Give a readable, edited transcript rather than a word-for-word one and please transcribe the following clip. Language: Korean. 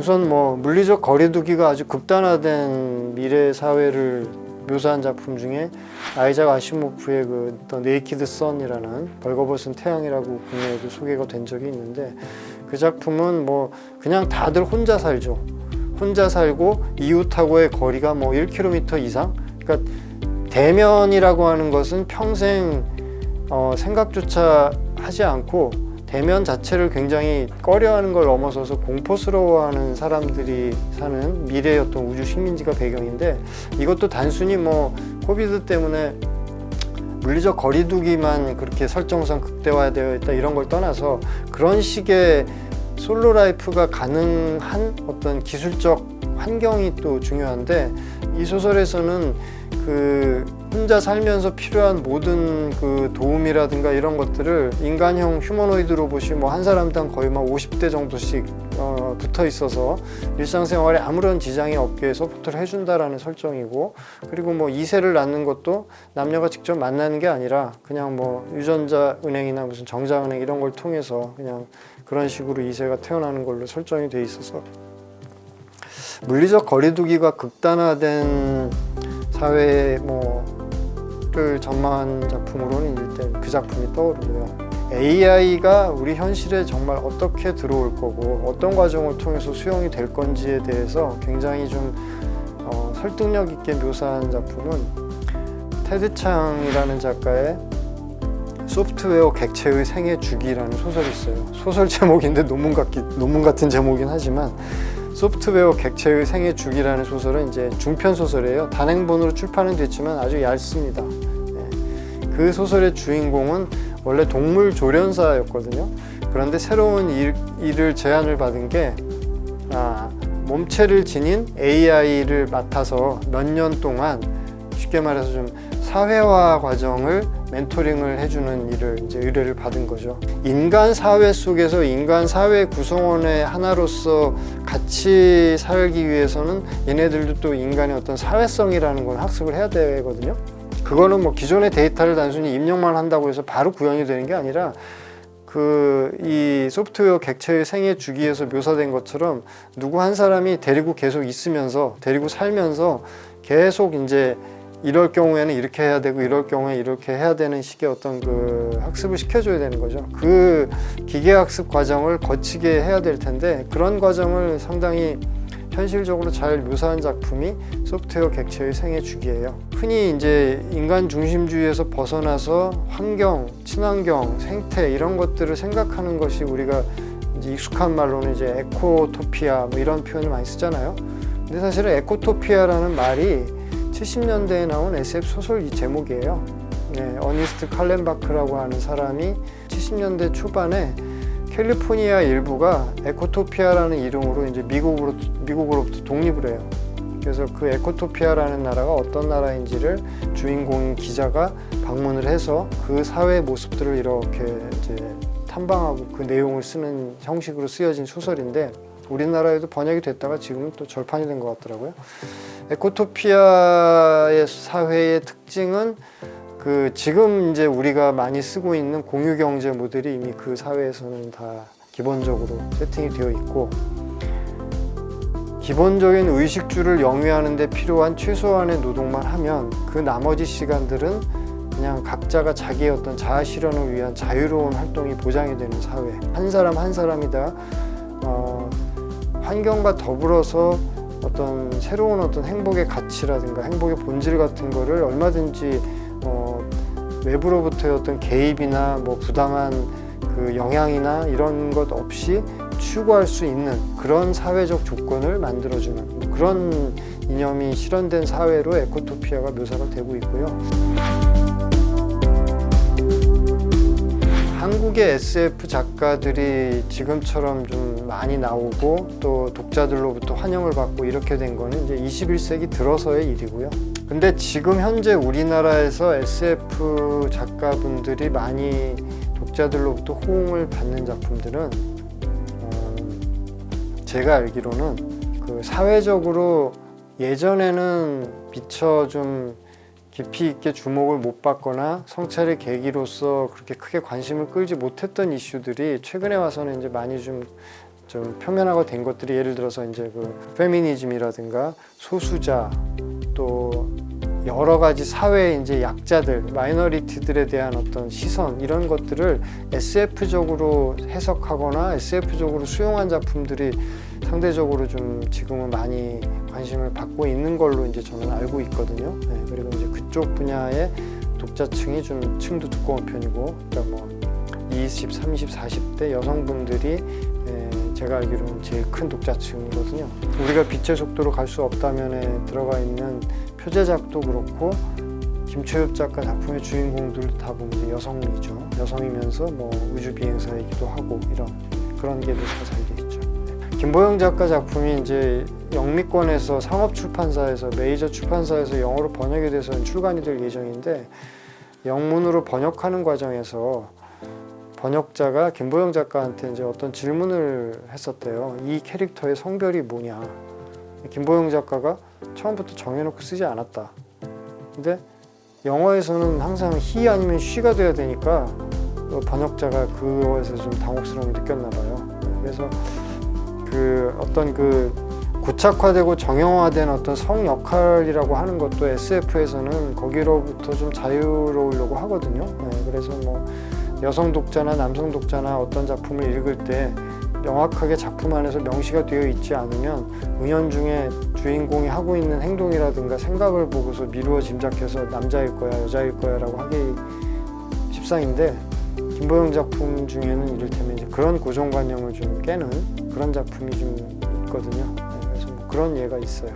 우선 뭐 물리적 거리두기가 아주 극단화된 미래 사회를 묘사한 작품 중에 아이작 아시모프의 그 The Naked Sun이라는 벌거벗은 태양이라고 국내에도 소개가 된 적이 있는데, 그 작품은 뭐 그냥 다들 혼자 살죠. 혼자 살고 이웃하고의 거리가 뭐 1km 이상? 그러니까 대면이라고 하는 것은 평생 생각조차 하지 않고 대면 자체를 굉장히 꺼려하는 걸 넘어서서 공포스러워하는 사람들이 사는 미래의 어떤 우주 식민지가 배경인데, 이것도 단순히 뭐 코비드 때문에 물리적 거리두기만 그렇게 설정상 극대화되어 있다 이런 걸 떠나서 그런 식의 솔로 라이프가 가능한 어떤 기술적 환경이 또 중요한데, 이 소설에서는 그 혼자 살면서 필요한 모든 그 도움이라든가 이런 것들을 인간형 휴머노이드 로봇이 뭐 한 사람당 거의 막 50대 정도씩 붙어 있어서 일상생활에 아무런 지장이 없게 서포트를 해준다라는 설정이고, 그리고 뭐 2세를 낳는 것도 남녀가 직접 만나는 게 아니라 그냥 뭐 유전자 은행이나 무슨 정자은행 이런 걸 통해서 그냥 그런 식으로 2세가 태어나는 걸로 설정이 돼 있어서, 물리적 거리두기가 극단화된 사회 뭐를 전망한 작품으로는 일단 그 작품이 떠오르고요. AI가 우리 현실에 정말 어떻게 들어올 거고 어떤 과정을 통해서 수용이 될 건지에 대해서 굉장히 좀 설득력 있게 묘사한 작품은 테드 창이라는 작가의 소프트웨어 객체의 생애 주기라는 소설이 있어요. 소설 제목인데 논문 같은 제목이긴 하지만, 소프트웨어 객체의 생애 주기라는 소설은 이제 중편 소설이에요. 단행본으로 출판은 됐지만 아주 얇습니다. 그 소설의 주인공은 원래 동물 조련사였거든요. 그런데 새로운 일을 제안을 받은 게 몸체를 지닌 AI를 맡아서 몇 년 동안, 쉽게 말해서 좀 사회화 과정을 멘토링을 해주는 일을 이제 의뢰를 받은 거죠. 인간 사회 속에서 인간 사회 구성원의 하나로서 같이 살기 위해서는 얘네들도 또 인간의 어떤 사회성이라는 걸 학습을 해야 되거든요. 그거는 뭐 기존의 데이터를 단순히 입력만 한다고 해서 바로 구현이 되는 게 아니라, 이 소프트웨어 객체의 생애 주기에서 묘사된 것처럼 누구 한 사람이 데리고 계속 있으면서, 데리고 살면서 계속 이제 이럴 경우에는 이렇게 해야 되고 이럴 경우에 이렇게 해야 되는 식의 어떤 그 학습을 시켜줘야 되는 거죠. 그 기계학습 과정을 거치게 해야 될 텐데, 그런 과정을 상당히 현실적으로 잘 묘사한 작품이 소프트웨어 객체의 생애 주기예요. 흔히 이제 인간 중심주의에서 벗어나서 환경, 친환경, 생태 이런 것들을 생각하는 것이 우리가 이제 익숙한 말로는 이제 에코토피아 뭐 이런 표현을 많이 쓰잖아요. 근데 사실은 에코토피아라는 말이 70년대에 나온 SF 소설 제목이에요. 어니스트 칼렌바크라고 하는 사람이 70년대 초반에 캘리포니아 일부가 에코토피아라는 이름으로 이제 미국으로부터 독립을 해요. 그래서 그 에코토피아라는 나라가 어떤 나라인지를 주인공 기자가 방문을 해서 그 사회 모습들을 이렇게 이제 탐방하고 그 내용을 쓰는 형식으로 쓰여진 소설인데, 우리나라에도 번역이 됐다가 지금은 또 절판이 된 것 같더라고요. 에코토피아의 사회의 특징은 지금 이제 우리가 많이 쓰고 있는 공유경제 모델이 이미 그 사회에서는 다 기본적으로 세팅이 되어 있고, 기본적인 의식주를 영위하는 데 필요한 최소한의 노동만 하면 그 나머지 시간들은 그냥 각자가 자기의 어떤 자아 실현을 위한 자유로운 활동이 보장이 되는 사회. 한 사람 한 사람이 다 환경과 더불어서 어떤 새로운 어떤 행복의 가치라든가 행복의 본질 같은 거를 얼마든지 외부로부터의 어떤 개입이나 뭐 부당한 그 영향이나 이런 것 없이 추구할 수 있는 그런 사회적 조건을 만들어주는 그런 이념이 실현된 사회로 에코토피아가 묘사가 되고 있고요. 한국의 SF 작가들이 지금처럼 좀 많이 나오고 또 독자들로부터 환영을 받고 이렇게 된 거는 이제 21세기 들어서의 일이고요. 근데 지금 현재 우리나라에서 SF 작가분들이 많이 독자들로부터 호응을 받는 작품들은 제가 알기로는 그 사회적으로 예전에는 미처 좀 깊이 있게 주목을 못 받거나 성찰의 계기로서 그렇게 크게 관심을 끌지 못했던 이슈들이 최근에 와서는 이제 많이 좀 좀 표면화가 된 것들이 예를 들어서 이제 그 페미니즘이라든가 소수자 또 여러 가지 사회의 이제 약자들, 마이너리티들에 대한 어떤 시선 이런 것들을 SF적으로 해석하거나 SF적으로 수용한 작품들이 상대적으로 좀 지금은 많이 관심을 받고 있는 걸로 이제 저는 알고 있거든요. 네, 그리고 이제 그쪽 분야의 독자층이 좀 층도 두꺼운 편이고, 그러니까 뭐 20, 30, 40대 여성분들이 제가 알기로는 제일 큰 독자층이거든요. 우리가 빛의 속도로 갈 수 없다면에 들어가 있는 표제작도 그렇고 김초엽 작가 작품의 주인공들도 다 보면 여성이죠. 여성이면서 뭐 우주 비행사이기도 하고 이런 그런 게 잘 돼 있죠. 김보영 작가 작품이 이제 영미권에서 상업출판사에서 메이저 출판사에서 영어로 번역이 돼서 출간이 될 예정인데, 영문으로 번역하는 과정에서 번역자가 김보영 작가한테 이제 어떤 질문을 했었대요. 이 캐릭터의 성별이 뭐냐. 김보영 작가가 처음부터 정해놓고 쓰지 않았다. 근데 영어에서는 항상 he 아니면 she가 돼야 되니까 번역자가 그거에서 좀 당혹스러움을 느꼈나 봐요. 그래서 그 어떤 그 고착화되고 정형화된 어떤 성 역할이라고 하는 것도 SF에서는 거기로부터 좀 자유로우려고 하거든요. 그래서 뭐 여성 독자나 남성 독자나 어떤 작품을 읽을 때 명확하게 작품 안에서 명시가 되어 있지 않으면 은연중에 주인공이 하고 있는 행동이라든가 생각을 보고서 미루어 짐작해서 남자일 거야 여자일 거야 라고 하기 십상인데, 김보영 작품 중에는 이를테면 이제 그런 고정관념을 좀 깨는 그런 작품이 좀 있거든요. 그래서 뭐 그런 예가 있어요.